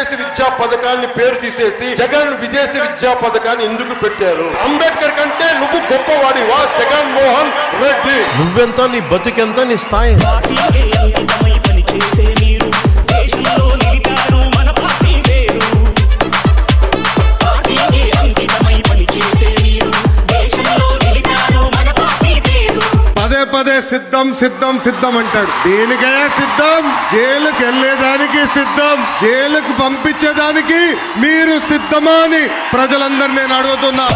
విదేశీ విద్యా పథకాన్ని పేరు తీసేసి జగన్ విదేశీ విద్యా పథకాన్ని ఎందుకు పెట్టారు? అంబేద్కర్ కంటే నువ్వు గొప్పవాడివా జగన్మోహన్ రెడ్డి? నువ్వెంత, నీ బతుకెంత, నీ స్థాయి? పదే సిద్ధం సిద్ధం సిద్ధం అంటాడు. దేనికైనా సిద్ధం, జైలుకి వెళ్ళేదానికి సిద్ధం, జైలుకు పంపించేదానికి మీరు సిద్ధమా అని ప్రజలందరూ నేను అడుగుతున్నా.